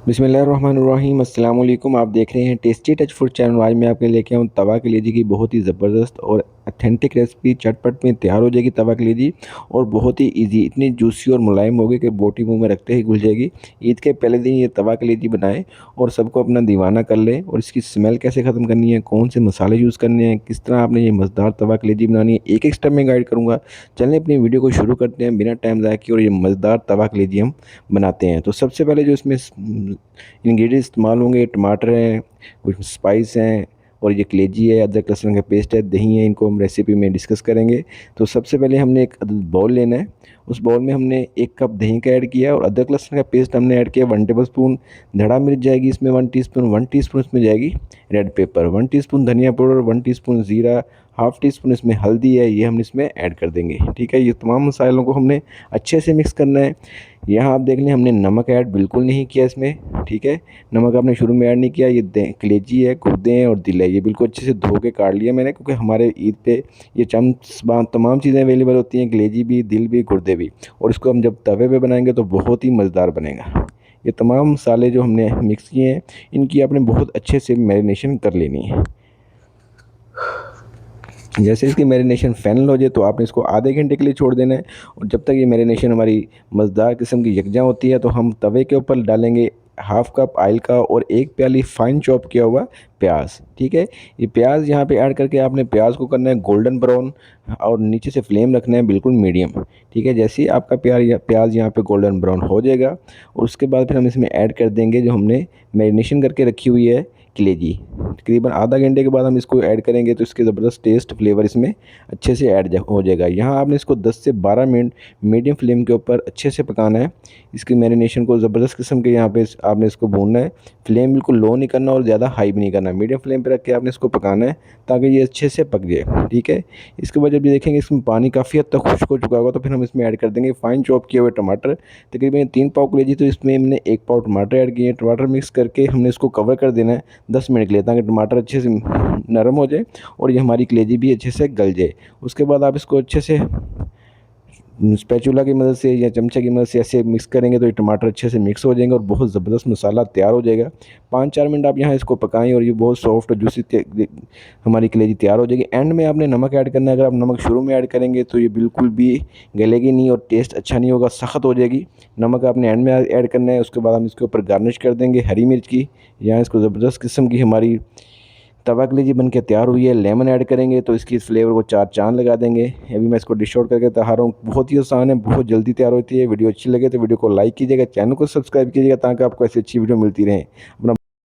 बिस्मिल्लाहिर्रहमानिर्रहीम अस्सलाम वालेकुम। आप देख रहे हैं टेस्टी टच फूड चैनल। आज मैं आपके लिए लेके आऊँ तवा कलेजी की बहुत ही ज़बरदस्त और अथेंटिक रेसिपी। चटपट में तैयार हो जाएगी तवा कलेजी और बहुत ही इजी, इतनी जूसी और मुलायम होगी कि बोटी मुंह में रखते ही घुल जाएगी। ईद के पहले दिन ये तवा कलेजी बनाएं और सबको अपना दीवाना कर लें। और इसकी स्मेल कैसे ख़त्म करनी है, कौन से मसाले यूज़ करने हैं, किस तरह आपने ये मज़ेदार तवा कलेजी बनानी है, एक एक स्टेप में गाइड करूँगा। चलें अपनी वीडियो को शुरू करते हैं बिना टाइम ज़ाया किए और ये मज़ेदार तवा कलेजी हम बनाते हैं। तो सबसे पहले जो इसमें इंग्रेडिएंट इस्तेमाल होंगे, टमाटर हैं, कुछ स्पाइस हैं और ये कलेजी है, अदरक लहसुन का पेस्ट है, दही है। इनको हम रेसिपी में डिस्कस करेंगे। तो सबसे पहले हमने एक बाउल लेना है। उस बाउल में हमने 1 कप दही का ऐड किया और अदरक लहसुन का पेस्ट हमने ऐड किया 1 टेबल स्पून। धड़ा मिर्च जाएगी इसमें 1 टीस्पून, 1 टीस्पून इसमें जाएगी रेड पेपर, 1 टीस्पून धनिया पाउडर, 1 टीस्पून ज़ीरा, हाफ़ टी स्पून इसमें हल्दी है, ये हम इसमें ऐड कर देंगे। ठीक है, ये तमाम मसालों को हमने अच्छे से मिक्स करना है। यहाँ आप देख लें हमने नमक ऐड बिल्कुल नहीं किया इसमें। ठीक है, नमक आपने शुरू में ऐड नहीं किया। ये कलेजी है, गुर्दे हैं और दिल है, ये बिल्कुल अच्छे से धो के काट लिया मैंने, क्योंकि हमारे ईद पे ये तमाम चीज़ें अवेलेबल होती हैं, कलेजी भी, दिल भी, गुर्दे भी। और इसको हम जब तवे पे बनाएंगे तो बहुत ही मज़ेदार बनेगा। ये तमाम मसाले जो हमने मिक्स किए हैं, इनकी आपने बहुत अच्छे से मैरिनेशन कर लेनी है। जैसे इसकी मैरिनेशन फाइनल हो जाए तो आपने इसको आधे घंटे के लिए छोड़ देना है। और जब तक ये मैरिनेशन हमारी मज़ेदार किस्म की यकजां होती है तो हम तवे के ऊपर डालेंगे हाफ़ कप ऑयल का और 1 प्याली फ़ाइन चॉप किया हुआ प्याज। ठीक है, ये प्याज यहाँ पे ऐड करके आपने प्याज को करना है गोल्डन ब्राउन और नीचे से फ्लेम रखना है बिल्कुल मीडियम। ठीक है, जैसे ही आपका प्याज यहाँ पे गोल्डन ब्राउन हो जाएगा और उसके बाद फिर हम इसमें ऐड कर देंगे जो हमने मैरिनेशन करके रखी हुई है कलेजी। तकरीबन आधा घंटे के बाद हम इसको ऐड करेंगे तो इसके ज़बरदस्त टेस्ट फ्लेवर इसमें अच्छे से ऐड हो जाएगा। यहाँ आपने इसको 10 से 12 मिनट मीडियम फ्लेम के ऊपर अच्छे से पकाना है। इसकी मैरिनेशन को ज़बरदस्त किस्म के यहाँ पे आपने इसको भूनना है। फ्लेम बिल्कुल लो नहीं करना और ज़्यादा हाई भी नहीं करना, मीडियम फ्लेम पे रख के आपने इसको पकाना है ताकि ये अच्छे से पक जाए। ठीक है, इसके बाद जब ये देखेंगे इसमें पानी काफ़ी हद तक खुश्क हो चुका होगा तो फिर हम इसमें ऐड कर देंगे फ़ाइन चॉप किए हुए टमाटर। तकरीबन 3 पाव कलेजी तो इसमें हमने 1 पाव टमाटर ऐड किए हैं। टमाटर मिक्स करके हमने इसको कवर कर देना है 10 मिनट के लिए, ताकि टमाटर अच्छे से नरम हो जाए और ये हमारी कलेजी भी अच्छे से गल जाए। उसके बाद आप इसको अच्छे से स्पैचुला की मदद से या चमचे की मदद से ऐसे मिक्स करेंगे तो ये टमाटर अच्छे से मिक्स हो जाएंगे और बहुत ज़बरदस्त मसाला तैयार हो जाएगा। 5-4 मिनट आप यहाँ इसको पकाएं और ये बहुत सॉफ्ट और जूसी हमारी कलेजी तैयार हो जाएगी। एंड में आपने नमक ऐड करना है। अगर आप नमक शुरू में ऐड करेंगे तो ये बिल्कुल भी गलेगी नहीं और टेस्ट अच्छा नहीं होगा, सख्त हो जाएगी। नमक आपने एंड में ऐड करना है। उसके बाद हम इसके ऊपर गार्निश कर देंगे हरी मिर्च की। यहाँ इसको ज़बरदस्त किस्म की हमारी तवा कलेजी बन के तैयार हुई है। लेमन ऐड करेंगे तो इसकी फ्लेवर को 4 चाँद लगा देंगे। अभी मैं इसको डिश आउट करके तैयार रहा हूँ। बहुत ही आसान है, बहुत जल्दी तैयार होती है। वीडियो अच्छी लगे तो वीडियो को लाइक कीजिएगा, चैनल को सब्सक्राइब कीजिएगा ताकि आपको ऐसी अच्छी वीडियो मिलती रहे। अपना